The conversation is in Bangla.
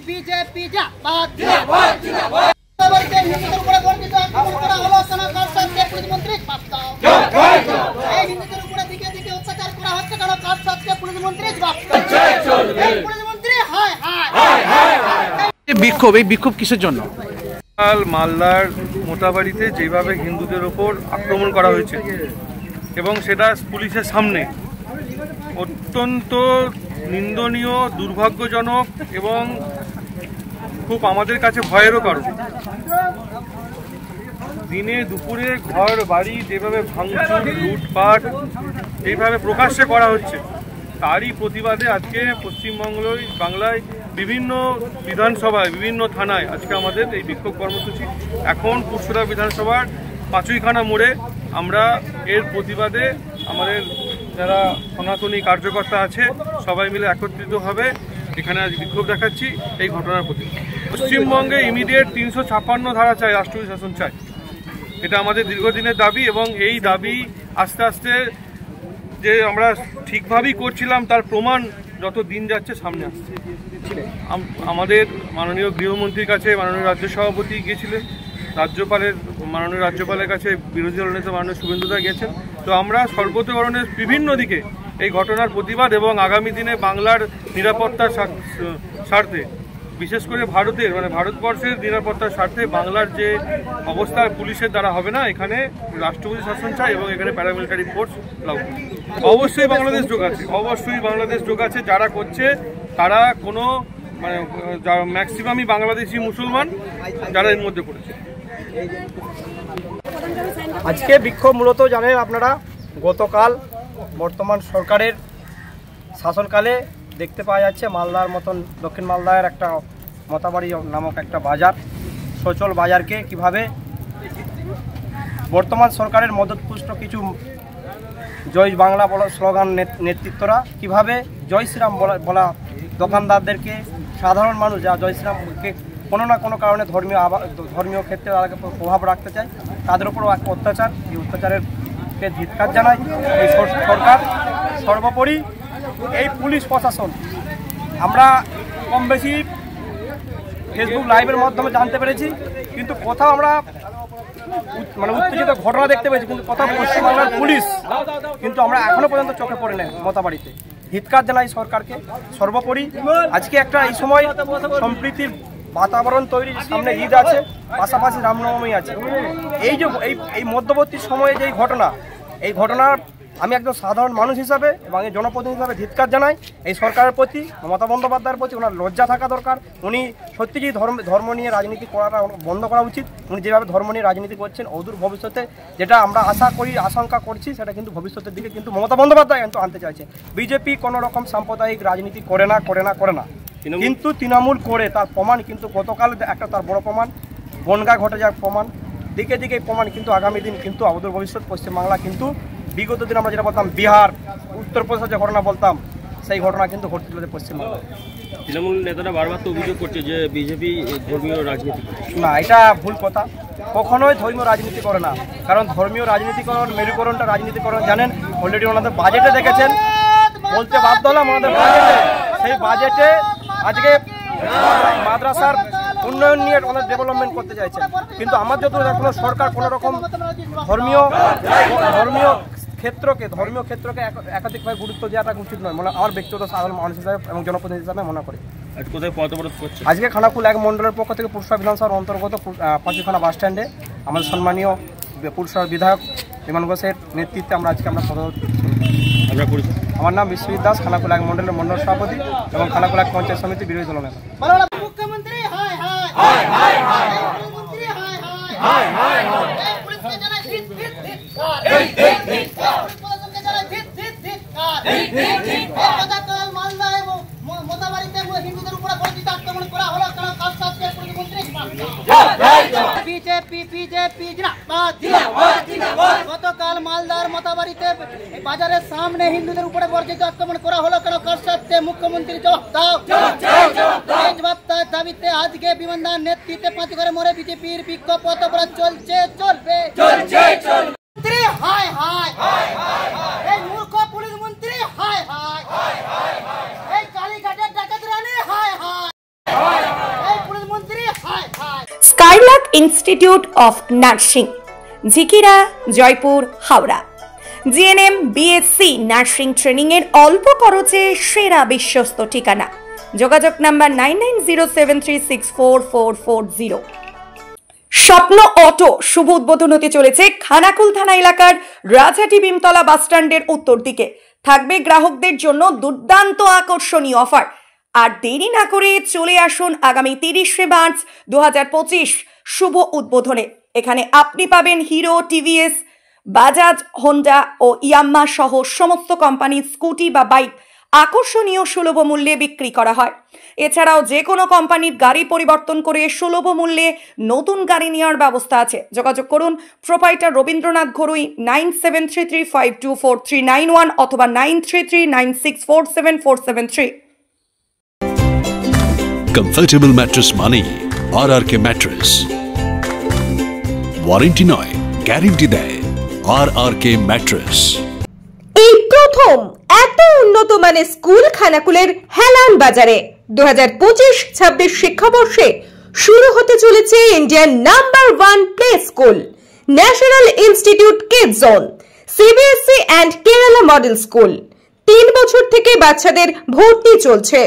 বিজেপি জিন্দাবাদ জিন্দাবাদ জিন্দাবাদ। হিন্দুদের উপরে বর্ণিত আক্রমণ করা হলো কেন? কার সাথে পুলিশ মন্ত্রী বাস্তব। এই হিন্দুদের উপরে দিকে দিকে অত্যাচার করা হচ্ছে কেন? কার সাথে পুলিশ মন্ত্রী বাস্তব। পুলিশ মন্ত্রী হায় হায় হায় হায়। এই বিক্ষোভ কিসের জন্য? মালদার মোতাবাড়িতে যেভাবে হিন্দুদের ওপর আক্রমণ করা হয়েছে এবং সেটা পুলিশের সামনে অত্যন্ত নিন্দনীয়, দুর্ভাগ্যজনক এবং খুব আমাদের কাছে ভয়েরও কারণ। দিনে দুপুরে ঘর বাড়ি যেভাবে ভাঙচুর, লুটপাট এইভাবে প্রকাশ্যে করা হচ্ছে, তারই প্রতিবাদে আজকে বাংলায় বিভিন্ন বিধানসভায়, বিভিন্ন থানায় আজকে আমাদের এই বিক্ষোভ কর্মসূচি। এখন পুরসুরা বিধানসভার পাঁচুইখানা মোড়ে আমরা এর প্রতিবাদে আমাদের যারা সনাতনী কার্যকর্তা আছে সবাই মিলে একত্রিত হবে এখানে আজ বিক্ষোভ দেখাচ্ছি এই ঘটনার প্রতি। পশ্চিমবঙ্গে ইমিডিয়েট 356 ধারা চাই, রাষ্ট্রপতি শাসন চাই। এটা আমাদের দীর্ঘদিনের দাবি এবং এই দাবি আস্তে আস্তে যে আমরা ঠিকভাবেই করছিলাম তার প্রমাণ যত দিন যাচ্ছে সামনে আসছে। আমাদের মাননীয় গৃহমন্ত্রীর কাছে মাননীয় রাজ্য সভাপতি গিয়েছিলেন, মাননীয় রাজ্যপালের কাছে বিরোধী দল নেতা মাননীয় শুভেন্দুদা গেছেন। তো আমরা সর্বতোরণের বিভিন্ন দিকে এই ঘটনার প্রতিবাদ এবং আগামী দিনে বাংলার নিরাপত্তার স্বার্থে, বিশেষ করে ভারতবর্ষের নিরাপত্তার স্বার্থে বাংলার যে অবস্থা পুলিশের দ্বারা হবে না, এখানে রাষ্ট্রপতি শাসন চাই এবং এখানে প্যারামিলিটারি ফোর্স লাগবে। অবশ্যই বাংলাদেশ যোগ আছে। যারা করছে তারা কোনো ম্যাক্সিমামই বাংলাদেশি মুসলমান যারা এর মধ্যে পড়েছে। আজকে বিক্ষোভ মূলত জানেন আপনারা, গতকাল বর্তমান সরকারের শাসনকালে দেখতে পাওয়া যাচ্ছে মালদার মতন দক্ষিণ মালদার একটা মোতাবাড়ি নামক একটা বাজার, সচল বাজারকে কিভাবে বর্তমান সরকারের মদতপুষ্ট কিছু জয় বাংলা বলা স্লোগান নেতৃত্বরা কিভাবে জয় শ্রীরাম বলা দোকানদারদেরকে, সাধারণ মানুষ যা জয় শ্রীরামকে কোনো না কোনো কারণে ধর্মীয় ক্ষেত্রে তাদেরকে প্রভাব রাখতে চায়, তাদের উপরও এক অত্যাচার। এই অত্যাচারেরকে ধিক্কার জানায় এই সরকার। সর্বোপরি এই পুলিশ প্রশাসন, আমরা কম বেশি ফেসবুক লাইভের মাধ্যমে জানতে পেরেছি, কিন্তু কোথাও আমরা উত্তেজিত ঘটনা দেখতে পেয়েছি, কিন্তু কোথাও পশ্চিমবাংলার পুলিশ কিন্তু আমরা এখনো পর্যন্ত চোখে পড়ে নেই মোতাবাড়িতে। ধিক্কার জানাই সরকারকে। সর্বোপরি আজকে একটা এই সময় সম্প্রীতির বাতাবরণ তৈরির, সামনে ঈদ আছে, পাশাপাশি রামনবমী আছে। এই যে এই মধ্যবর্তী সময়ে যে এই ঘটনার আমি একজন সাধারণ মানুষ হিসাবে এবং এই জনপ্রতিনিধি হিসাবে ধিক্কার জানাই এই সরকারের প্রতি, মমতা বন্দ্যোপাধ্যায়ের প্রতি। ওনার লজ্জা থাকা দরকার। উনি সত্যিই ধর্ম নিয়ে রাজনীতি করাটা বন্ধ করা উচিত। উনি যেভাবে ধর্ম নিয়ে রাজনীতি করছেন, অদূর ভবিষ্যতে যেটা আমরা আশঙ্কা করছি, সেটা কিন্তু ভবিষ্যতের দিকে কিন্তু মমতা বন্দ্যোপাধ্যায় কিন্তু আনতে চাইছে। বিজেপি কোনো রকম সাম্প্রদায়িক রাজনীতি করে না, কিন্তু তৃণমূল করে, তার প্রমাণ কিন্তু গতকাল একটা তার বড় প্রমাণ, বনগাঁ ঘটে যাওয়ার প্রমাণ, দিকে দিকে প্রমাণ কিন্তু আগামী দিন কিন্তু অদূর ভবিষ্যৎ পশ্চিমবাংলা কিন্তু বিগত দিন আমরা যেটা বলতাম বিহার, উত্তরপ্রদেশের যে ঘটনা বলতাম, সেই ঘটনা কিন্তু ঘটতে চলেছে পশ্চিমবাংলায়। তৃণমূল নেতারা বারবার তো অভিযোগ করছে যে বিজেপি ধর্মীয় রাজনীতি। না, এটা ভুল কথা। কখনোই ধর্মীয় রাজনীতি করে না, কারণ ধর্মীয় রাজনীতিকরণ, মেরুকরণটা রাজনীতিকরণ জানেন। অলরেডি ওনাদের বাজেটে দেখেছেন, বলতে বাধ্য হলাম ওনাদের বাজেটে, সেই বাজেটে আজকে মাদ্রাসার উন্নয়ন নিয়ে ওনার ডেভেলপমেন্ট করতে চাইছেন, কিন্তু আমার যত এখনো সরকার কোনো রকম ধর্মীয় ক্ষেত্রকে একাধিকভাবে গুরুত্ব দেওয়াটা উচিত নয়, আমার ব্যক্তিগত সাধারণ মানুষ হিসাবে এবং জনপ্রতিনিধি হিসাবে মনে করি। আজকে খানাকুল 1 মণ্ডলের পক্ষ থেকে পুরসভা বিধানসভার অন্তর্গত পাঁচুইখানা বাস স্ট্যান্ডে আমাদের সম্মানীয় পুরসভার বিধায়ক বিমান ঘোষের নেতৃত্বে আমরা পদযাত্রা। আমার নাম বিশ্বজিৎ দাস, খানাকুল 1 মণ্ডলের মণ্ডল সভাপতি এবং খানাকুল 1 পঞ্চায়েত সমিতি বিরোধী দল নেতা। মুখ্যমন্ত্রী হায় হায় হায় হায় হায়, মুখ্যমন্ত্রী হায় হায় হায় হায়, এই পুলিশকে জানাই জিত জিত জিত, এই জিত জিত, পুলিশকে জানাই জিত জিত জিত, এই জিত জিত। গতকাল মালদা এবং মোতাবাড়িতে হিন্দুদের উপরে বর্ণিত আক্রমণ করা হলো কারণ কার সাথে পুলিশ মন্ত্রী বিজেপি জিন্দাবাদ জিন্দাবাদ জিন্দাবাদ। গতকাল মালদার মোতাবাড়িতে বাজারের সামনে হিন্দুদের উপরে বর্ণিত আক্রমণ করা হলো কেন? কার সাথে? মুখ্যমন্ত্রী জবাব দাও। এই জবাবটার দাবিতে আজকে বিমানদার নেতৃত্বে পাঁচুইখানা মোড়ে বিজেপির বিক্ষোভ পথ চলছে, চলবে। মন্ত্রী হায় হায় হায় হায়, এই মূর্খ পুলিশ মন্ত্রী হায় হায় হায় হায়, এই কালীঘাটের ডাকাত রানী হায় হায়। Institute of nursing, Jhikira, Jaipur, Howrah. GNM, BSc nursing training এর অল্প খরচে সেরা বিশ্বস্ত ঠিকানা। যোগাযোগ নাম্বার 9907364440। স্বপ্ন অটো শুভ উদ্বোধন হতে চলেছে খানাকুল থানা এলাকার রাজহাটি ভীমতলা বাস স্ট্যান্ডের উত্তর দিকে। থাকবে গ্রাহকদের জন্য দুর্দান্ত আকর্ষণীয় অফার। আর দেরি না করে চলে আসুন আগামী 30শে মার্চ 2025 শুভ উদ্বোধনে। এখানে আপনি পাবেন হিরো, টিভিএস, বাজাজ, হোন্ডা ও ইয়াম্মা সহ সমস্ত কোম্পানির স্কুটি বা বাইক আকর্ষণীয় সুলভ মূল্যে বিক্রি করা হয়। এছাড়াও যে কোনো কোম্পানির গাড়ি পরিবর্তন করে সুলভ মূল্যে নতুন গাড়ি নেওয়ার ব্যবস্থা আছে। যোগাযোগ করুন প্রোপাইটার রবীন্দ্রনাথ ঘরুই 9733524391 অথবা 9339647473। কমফর্টেবল ম্যাট্রেস মানে RRK ম্যাট্রেস। ওয়ারেন্টি নয়, গ্যারেন্টি দেয় RRK ম্যাট্রেস। এই প্রথম এত উন্নত মানের স্কুল খানাকুলের হেলান বাজারে 2025-26 শিক্ষাবর্ষে শুরু হতে চলেছে Indian number 1 play school, national institute kids zone, CBSE and Kerala model school. 3 বছর থেকে বাচ্চাদের ভর্তি চলছে।